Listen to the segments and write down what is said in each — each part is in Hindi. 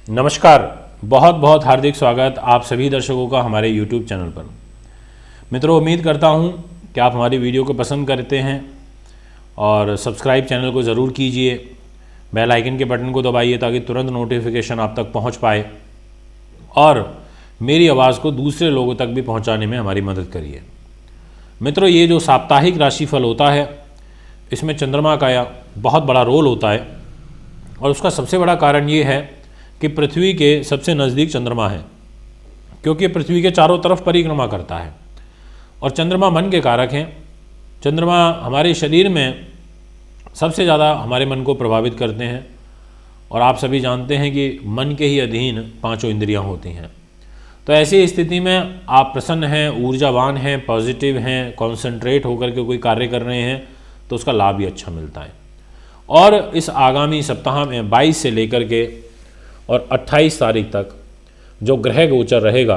नमस्कार, बहुत बहुत हार्दिक स्वागत आप सभी दर्शकों का हमारे YouTube चैनल पर। मित्रों, उम्मीद करता हूं कि आप हमारी वीडियो को पसंद करते हैं और सब्सक्राइब चैनल को ज़रूर कीजिए। बेल आइकन के बटन को दबाइए ताकि तुरंत नोटिफिकेशन आप तक पहुंच पाए और मेरी आवाज़ को दूसरे लोगों तक भी पहुंचाने में हमारी मदद करिए। मित्रों, ये जो साप्ताहिक राशिफल होता है इसमें चंद्रमा का बहुत बड़ा रोल होता है और उसका सबसे बड़ा कारण ये है कि पृथ्वी के सबसे नज़दीक चंद्रमा है, क्योंकि पृथ्वी के चारों तरफ परिक्रमा करता है और चंद्रमा मन के कारक हैं। चंद्रमा हमारे शरीर में सबसे ज़्यादा हमारे मन को प्रभावित करते हैं और आप सभी जानते हैं कि मन के ही अधीन पांचों इंद्रियां होती हैं। तो ऐसी स्थिति में आप प्रसन्न हैं, ऊर्जावान हैं, पॉजिटिव हैं, कॉन्सेंट्रेट होकर के कोई कार्य कर रहे हैं तो उसका लाभ भी अच्छा मिलता है। और इस आगामी सप्ताह में 22 से लेकर के और 28 तारीख तक जो ग्रह गोचर रहेगा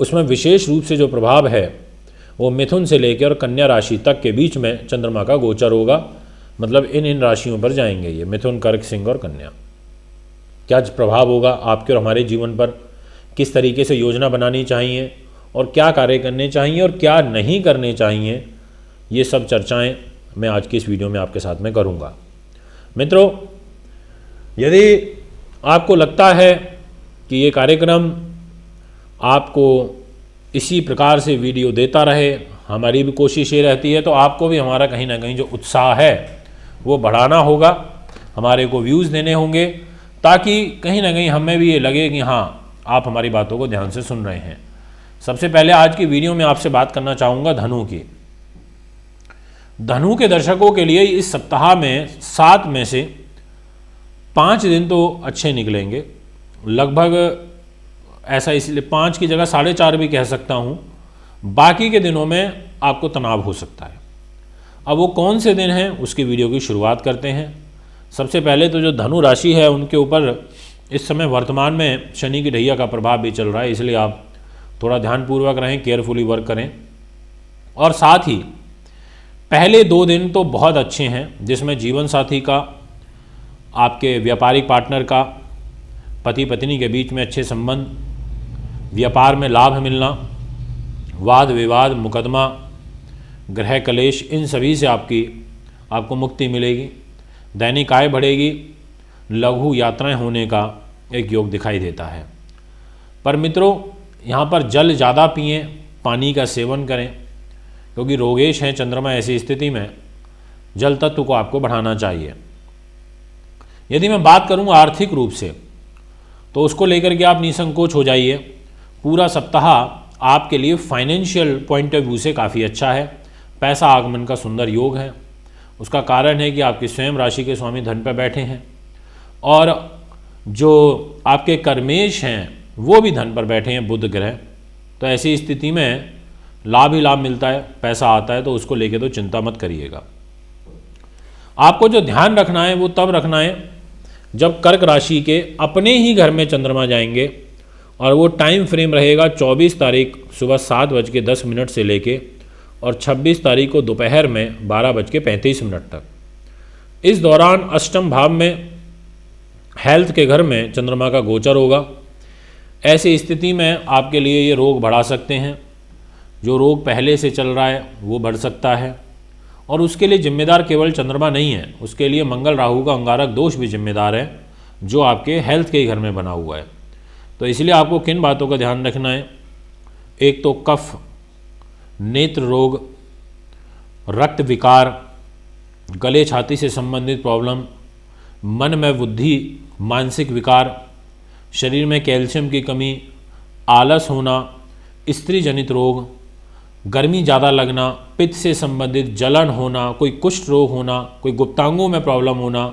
उसमें विशेष रूप से जो प्रभाव है वो मिथुन से लेकर और कन्या राशि तक के बीच में चंद्रमा का गोचर होगा। मतलब इन राशियों पर जाएंगे ये मिथुन, कर्क, सिंह और कन्या। क्या प्रभाव होगा आपके और हमारे जीवन पर, किस तरीके से योजना बनानी चाहिए और क्या कार्य करने चाहिए और क्या नहीं करने चाहिए, ये सब चर्चाएं मैं आज की इस वीडियो में आपके साथ में करूँगा। मित्रों, यदि आपको लगता है कि ये कार्यक्रम आपको इसी प्रकार से वीडियो देता रहे, हमारी भी कोशिश ये रहती है, तो आपको भी हमारा कहीं ना कहीं जो उत्साह है वो बढ़ाना होगा, हमारे को व्यूज़ देने होंगे, ताकि कहीं ना कहीं हमें भी ये लगे कि हाँ, आप हमारी बातों को ध्यान से सुन रहे हैं। सबसे पहले आज की वीडियो में आपसे बात करना चाहूँगा धनु की। धनु के दर्शकों के लिए इस सप्ताह में 7 में से 5 दिन तो अच्छे निकलेंगे, लगभग ऐसा इसलिए 5 की जगह 4.5 भी कह सकता हूँ। बाकी के दिनों में आपको तनाव हो सकता है। अब वो कौन से दिन हैं उसकी वीडियो की शुरुआत करते हैं। सबसे पहले तो जो धनु राशि है उनके ऊपर इस समय वर्तमान में शनि की ढैया का प्रभाव भी चल रहा है, इसलिए आप थोड़ा ध्यानपूर्वक रहें, केयरफुली वर्क करें। और साथ ही पहले 2 दिन तो बहुत अच्छे हैं, जिसमें जीवन साथी का, आपके व्यापारिक पार्टनर का, पति पत्नी के बीच में अच्छे संबंध, व्यापार में लाभ मिलना, वाद विवाद, मुकदमा, ग्रह कलेश, इन सभी से आपको मुक्ति मिलेगी। दैनिक आय बढ़ेगी, लघु यात्राएं होने का एक योग दिखाई देता है। पर मित्रों, यहाँ पर जल ज़्यादा पिएं, पानी का सेवन करें, क्योंकि रोगेश हैं चंद्रमा। ऐसी स्थिति में जल तत्व को आपको बढ़ाना चाहिए। यदि मैं बात करूं आर्थिक रूप से, तो उसको लेकर के आप निसंकोच हो जाइए। पूरा सप्ताह आपके लिए फाइनेंशियल पॉइंट ऑफ व्यू से काफ़ी अच्छा है। पैसा आगमन का सुंदर योग है। उसका कारण है कि आपकी स्वयं राशि के स्वामी धन पर बैठे हैं और जो आपके कर्मेश हैं वो भी धन पर बैठे हैं, बुध ग्रह। तो ऐसी स्थिति में लाभ ही लाभ मिलता है, पैसा आता है, तो उसको लेके तो चिंता मत करिएगा। आपको जो ध्यान रखना है वो तब रखना है जब कर्क राशि के अपने ही घर में चंद्रमा जाएंगे और वो टाइम फ्रेम रहेगा 24 तारीख सुबह 7:10 से लेके और 26 तारीख को दोपहर में 12:35 तक। इस दौरान अष्टम भाव में हेल्थ के घर में चंद्रमा का गोचर होगा। ऐसी स्थिति में आपके लिए ये रोग बढ़ा सकते हैं। जो रोग पहले से चल रहा है वो बढ़ सकता है और उसके लिए जिम्मेदार केवल चंद्रमा नहीं है, उसके लिए मंगल राहु का अंगारक दोष भी जिम्मेदार है, जो आपके हेल्थ के घर में बना हुआ है। तो इसलिए आपको किन बातों का ध्यान रखना है? एक तो कफ, नेत्र रोग, रक्त विकार, गले छाती से संबंधित प्रॉब्लम, मन में बुद्धि, मानसिक विकार, शरीर में कैल्शियम की कमी, आलस होना, स्त्री जनित रोग, गर्मी ज़्यादा लगना, पित्त से संबंधित जलन होना, कोई कुष्ठ रोग होना, कोई गुप्तांगों में प्रॉब्लम होना,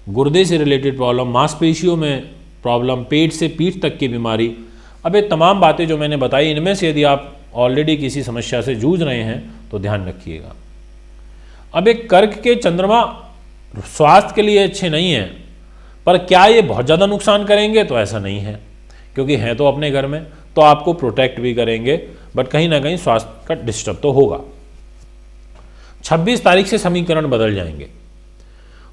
गुर्दे से रिलेटेड प्रॉब्लम, मांसपेशियों में प्रॉब्लम, पेट से पीठ तक की बीमारी। अब ये तमाम बातें जो मैंने बताई, इनमें से यदि आप ऑलरेडी किसी समस्या से जूझ रहे हैं तो ध्यान रखिएगा। अब एक कर्क के चंद्रमा स्वास्थ्य के लिए अच्छे नहीं हैं, पर क्या ये बहुत ज़्यादा नुकसान करेंगे? तो ऐसा नहीं है, क्योंकि हैं तो अपने घर में, तो आपको प्रोटेक्ट भी करेंगे, बट कहीं ना कहीं स्वास्थ्य का डिस्टर्ब तो होगा। 26 तारीख से समीकरण बदल जाएंगे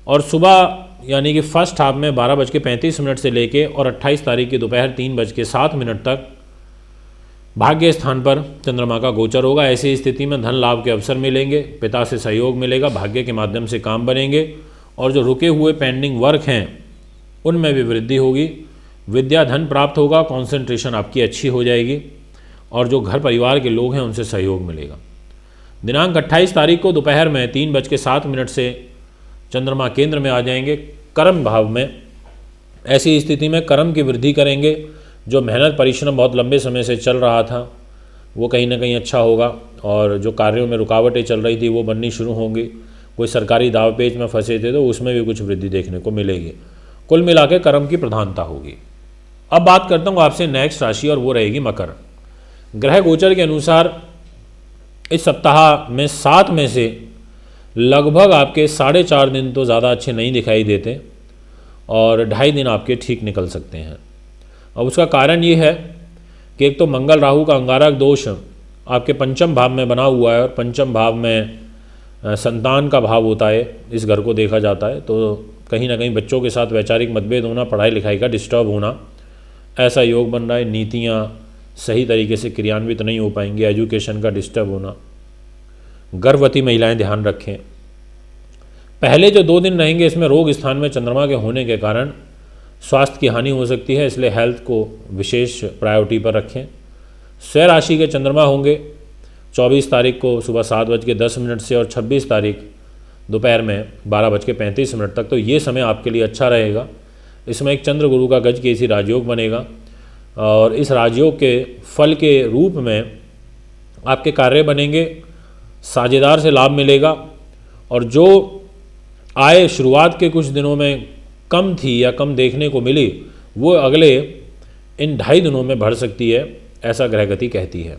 और सुबह यानी कि फर्स्ट हाफ में 12:35 से लेके और 28 तारीख की दोपहर 3:07 तक भाग्य स्थान पर चंद्रमा का गोचर होगा। ऐसी स्थिति में धन लाभ के अवसर मिलेंगे, पिता से सहयोग मिलेगा, भाग्य के माध्यम से काम बनेंगे और जो रुके हुए पेंडिंग वर्क हैं उनमें भी वृद्धि होगी। विद्या धन प्राप्त होगा, कंसंट्रेशन आपकी अच्छी हो जाएगी और जो घर परिवार के लोग हैं उनसे सहयोग मिलेगा। दिनांक 28 तारीख को दोपहर में 3:07 से चंद्रमा केंद्र में आ जाएंगे कर्म भाव में। ऐसी स्थिति में कर्म की वृद्धि करेंगे। जो मेहनत परिश्रम बहुत लंबे समय से चल रहा था वो कहीं ना कहीं अच्छा होगा और जो कार्यों में रुकावटें चल रही थी वो बननी शुरू होंगी। कोई सरकारी दाव पेच में फंसे थे तो उसमें भी कुछ वृद्धि देखने को मिलेगी। कुल मिला के कर्म की प्रधानता होगी। अब बात करता हूँ आपसे नेक्स्ट राशि और वो रहेगी मकर। ग्रह गोचर के अनुसार इस सप्ताह में 7 में से लगभग आपके 4.5 दिन तो ज़्यादा अच्छे नहीं दिखाई देते और 2.5 दिन आपके ठीक निकल सकते हैं। अब उसका कारण ये है कि एक तो मंगल राहु का अंगारक दोष आपके पंचम भाव में बना हुआ है और पंचम भाव में संतान का भाव होता है, इस घर को देखा जाता है। तो कहीं ना कहीं बच्चों के साथ वैचारिक मतभेद होना, पढ़ाई लिखाई का डिस्टर्ब होना, ऐसा योग बन रहा है। नीतियाँ सही तरीके से क्रियान्वित नहीं हो पाएंगी, एजुकेशन का डिस्टर्ब होना। गर्भवती महिलाएं ध्यान रखें। पहले जो 2 दिन रहेंगे इसमें रोग स्थान में चंद्रमा के होने के कारण स्वास्थ्य की हानि हो सकती है, इसलिए हेल्थ को विशेष प्रायोरिटी पर रखें। स्वयं राशि के चंद्रमा होंगे 24 तारीख को सुबह 7:10 से और 26 तारीख दोपहर में 12:35 तक। तो ये समय आपके लिए अच्छा रहेगा। इसमें एक चंद्र गुरु का गज केसी राजयोग बनेगा और इस राजयोग के फल के रूप में आपके कार्य बनेंगे, साझेदार से लाभ मिलेगा और जो आय शुरुआत के कुछ दिनों में कम थी या कम देखने को मिली वो अगले इन 2.5 दिनों में बढ़ सकती है, ऐसा ग्रहगति कहती है।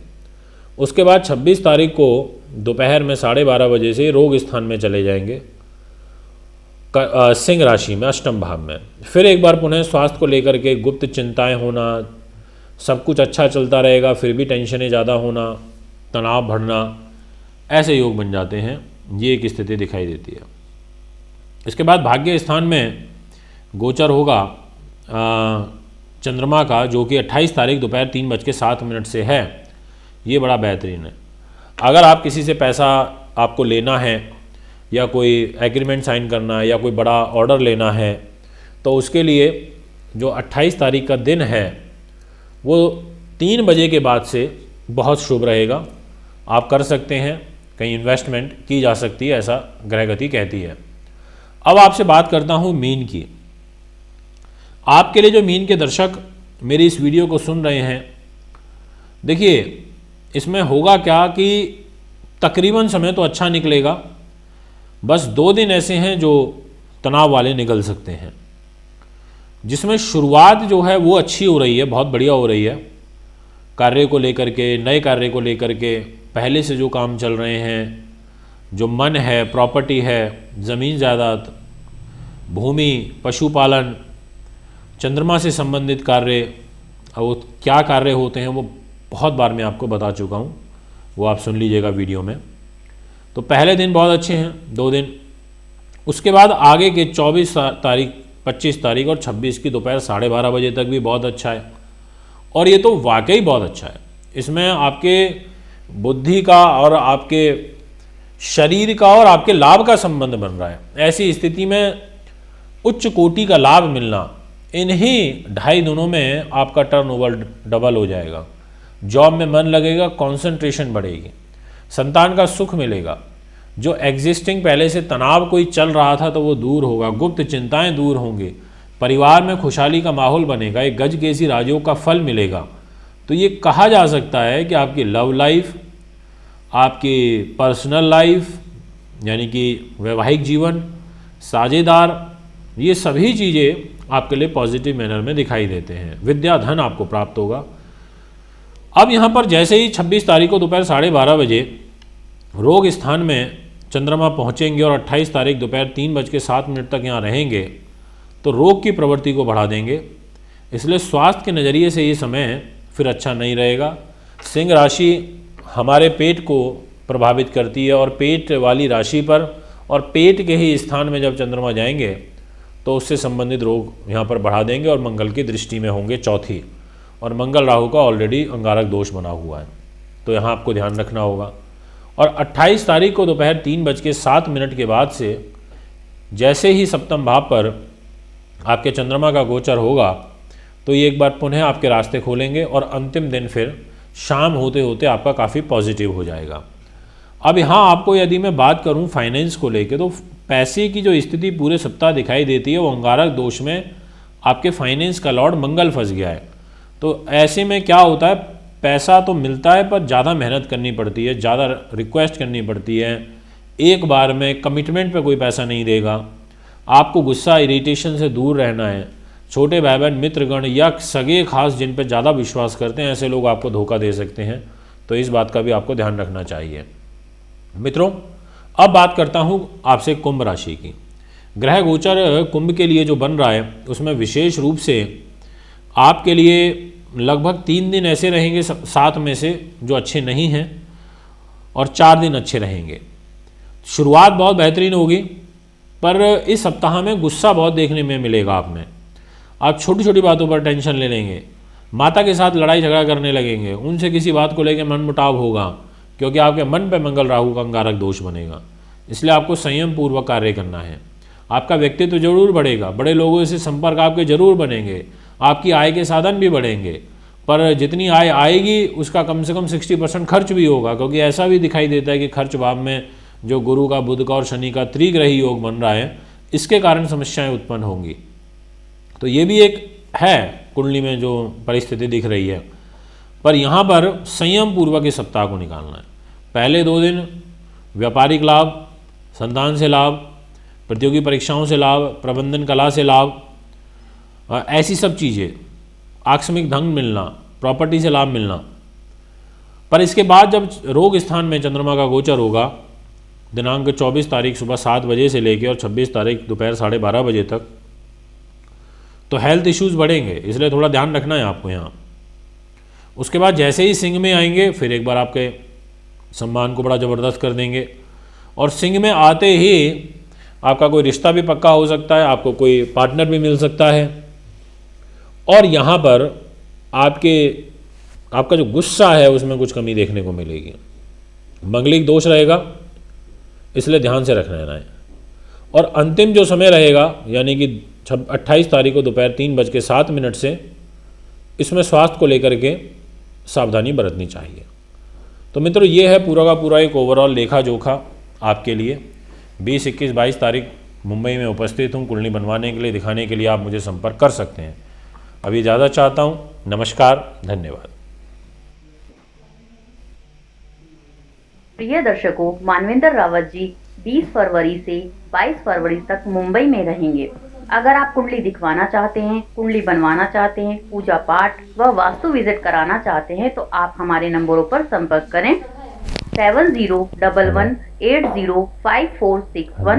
उसके बाद 26 तारीख को दोपहर में 12:30 बजे से रोग स्थान में चले जाएंगे सिंह राशि में अष्टम भाव में। फिर एक बार पुनः स्वास्थ्य को लेकर के गुप्त चिंताएं होना, सब कुछ अच्छा चलता रहेगा फिर भी टेंशनें ज़्यादा होना, तनाव बढ़ना, ऐसे योग बन जाते हैं। ये एक स्थिति दिखाई देती है। इसके बाद भाग्य स्थान में गोचर होगा चंद्रमा का, जो कि 28 तारीख दोपहर 3:07 से है। ये बड़ा बेहतरीन है। अगर आप किसी से पैसा आपको लेना है या कोई एग्रीमेंट साइन करना है या कोई बड़ा ऑर्डर लेना है तो उसके लिए जो 28 तारीख का दिन है वो 3 बजे के बाद से बहुत शुभ रहेगा। आप कर सकते हैं, कहीं इन्वेस्टमेंट की जा सकती है, ऐसा ग्रहगति कहती है। अब आपसे बात करता हूँ मीन की। आपके लिए जो मीन के दर्शक मेरी इस वीडियो को सुन रहे हैं, देखिए इसमें होगा क्या कि तकरीबन समय तो अच्छा निकलेगा, बस 2 दिन ऐसे हैं जो तनाव वाले निकल सकते हैं, जिसमें शुरुआत जो है वो अच्छी हो रही है, बहुत बढ़िया हो रही है। कार्य को लेकर के, नए कार्य को लेकर के, पहले से जो काम चल रहे हैं, जो मन है, प्रॉपर्टी है, ज़मीन जायदाद, भूमि, पशुपालन, चंद्रमा से संबंधित कार्य, वो क्या कार्य होते हैं वो बहुत बार मैं आपको बता चुका हूँ, वो आप सुन लीजिएगा वीडियो में। तो पहले दिन बहुत अच्छे हैं 2 दिन। उसके बाद आगे के 24 तारीख, 25 तारीख और 26 की दोपहर 12:30 बजे तक भी बहुत अच्छा है और ये तो वाकई बहुत अच्छा है। इसमें आपके बुद्धि का और आपके शरीर का और आपके लाभ का संबंध बन रहा है। ऐसी स्थिति में उच्च कोटि का लाभ मिलना, इन्हीं 2.5 दिनों में आपका टर्नओवर डबल हो जाएगा। जॉब में मन लगेगा, कंसंट्रेशन बढ़ेगी, संतान का सुख मिलेगा, जो एग्जिस्टिंग पहले से तनाव कोई चल रहा था तो वो दूर होगा, गुप्त चिंताएं दूर होंगी, परिवार में खुशहाली का माहौल बनेगा, एक गज केसी राजयोग का फल मिलेगा। तो ये कहा जा सकता है कि आपकी लव लाइफ, आपकी पर्सनल लाइफ यानी कि वैवाहिक जीवन, साझेदार, ये सभी चीज़ें आपके लिए पॉजिटिव मैनर में दिखाई देते हैं। विद्या धन आपको प्राप्त होगा। अब यहाँ पर जैसे ही 26 तारीख को दोपहर 12:30 बजे रोग स्थान में चंद्रमा पहुँचेंगे और 28 तारीख दोपहर 3:07 तक यहाँ रहेंगे तो रोग की प्रवृत्ति को बढ़ा देंगे। इसलिए स्वास्थ्य के नज़रिए से ये समय फिर अच्छा नहीं रहेगा। सिंह राशि हमारे पेट को प्रभावित करती है और पेट वाली राशि पर और पेट के ही स्थान में जब चंद्रमा जाएंगे तो उससे संबंधित रोग यहाँ पर बढ़ा देंगे और मंगल की दृष्टि में होंगे चौथी, और मंगल राहु का ऑलरेडी अंगारक दोष बना हुआ है, तो यहाँ आपको ध्यान रखना होगा। और 28 तारीख को दोपहर 3:07 के बाद से जैसे ही सप्तम भाव पर आपके चंद्रमा का गोचर होगा तो ये एक बार पुनः आपके रास्ते खोलेंगे और अंतिम दिन फिर शाम होते होते आपका काफ़ी पॉजिटिव हो जाएगा। अब यहाँ आपको यदि मैं बात करूँ फाइनेंस को लेके, तो पैसे की जो स्थिति पूरे सप्ताह दिखाई देती है वो अंगारक दोष में आपके फाइनेंस का लॉर्ड मंगल फंस गया है। तो ऐसे में क्या होता है, पैसा तो मिलता है पर ज़्यादा मेहनत करनी पड़ती है, ज़्यादा रिक्वेस्ट करनी पड़ती है, एक बार में कमिटमेंट पे कोई पैसा नहीं देगा। आपको गुस्सा इरिटेशन से दूर रहना है। छोटे भाई बहन मित्रगण या सगे खास जिन पर ज़्यादा विश्वास करते हैं ऐसे लोग आपको धोखा दे सकते हैं, तो इस बात का भी आपको ध्यान रखना चाहिए। मित्रों, अब बात करता हूँ आपसे कुंभ राशि की। ग्रह गोचर कुंभ के लिए जो बन रहा है उसमें विशेष रूप से आपके लिए लगभग 3 दिन ऐसे रहेंगे 7 में से जो अच्छे नहीं हैं और 4 दिन अच्छे रहेंगे। शुरुआत बहुत बेहतरीन होगी पर इस सप्ताह में गुस्सा बहुत देखने में मिलेगा आप में। आप छोटी छोटी बातों पर टेंशन ले लेंगे, माता के साथ लड़ाई झगड़ा करने लगेंगे, उनसे किसी बात को लेकर मनमुटाव होगा क्योंकि आपके मन पे मंगल राहु का अंगारक दोष बनेगा। इसलिए आपको संयम पूर्वक कार्य करना है। आपका व्यक्तित्व जरूर बढ़ेगा, बड़े लोगों से संपर्क आपके जरूर बनेंगे, आपकी आय के साधन भी बढ़ेंगे, पर जितनी आय आएगी उसका कम से कम 60% खर्च भी होगा, क्योंकि ऐसा भी दिखाई देता है कि खर्च भाव में जो गुरु का, बुध का और शनि का त्रिग्रही योग बन रहा है, इसके कारण समस्याएं उत्पन्न होंगी। तो ये भी एक है कुंडली में जो परिस्थिति दिख रही है, पर यहाँ पर संयम पूर्वक इस सप्ताह को निकालना है। पहले 2 दिन व्यापारिक लाभ, संतान से लाभ, प्रतियोगी परीक्षाओं से लाभ, प्रबंधन कला से लाभ, ऐसी सब चीज़ें, आकस्मिक धन मिलना, प्रॉपर्टी से लाभ मिलना। पर इसके बाद जब रोग स्थान में चंद्रमा का गोचर होगा दिनांक 24 तारीख सुबह 7 बजे से लेकर और 26 तारीख दोपहर 12:30 बजे तक, तो हेल्थ इश्यूज बढ़ेंगे, इसलिए थोड़ा ध्यान रखना है आपको यहाँ। उसके बाद जैसे ही सिंह में आएंगे फिर एक बार आपके सम्मान को बड़ा ज़बरदस्त कर देंगे, और सिंह में आते ही आपका कोई रिश्ता भी पक्का हो सकता है, आपको कोई पार्टनर भी मिल सकता है। और यहाँ पर आपका जो गुस्सा है उसमें कुछ कमी देखने को मिलेगी। मंगलिक दोष रहेगा, इसलिए ध्यान से रखना है। और अंतिम जो समय रहेगा यानी कि 28 तारीख को दोपहर 3:07 से, इसमें स्वास्थ्य को लेकर के सावधानी बरतनी चाहिए। तो मित्रों, ये है पूरा का पूरा एक ओवरऑल लेखा जोखा आपके लिए। 20, 21, 22 तारीख मुंबई में उपस्थित हूँ कुंडली बनवाने के लिए, दिखाने के लिए आप मुझे संपर्क कर सकते हैं। अभी ज़्यादा चाहता हूँ। नमस्कार, धन्यवाद। प्रिय दर्शकों, मानवेंद्र रावत जी 20 फरवरी से 22 फरवरी तक मुंबई में रहेंगे। अगर आप कुंडली दिखवाना चाहते हैं, कुंडली बनवाना चाहते हैं, पूजा पाठ व वास्तु विजिट कराना चाहते हैं तो आप हमारे नंबरों पर संपर्क करें 7011805461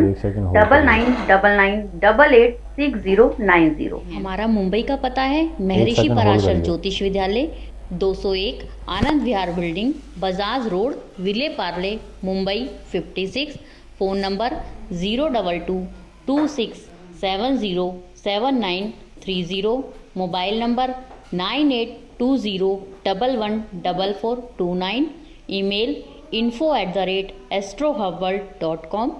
9999886090। हमारा मुंबई का पता है महर्षि Parashar Jyotish Vidyalaya, 201 Anand Vihar building, Bajaj road, Vile Parle, Mumbai 56। Phone number 02226707930। Mobile number 9820114429। Email info@astrohubworld.com।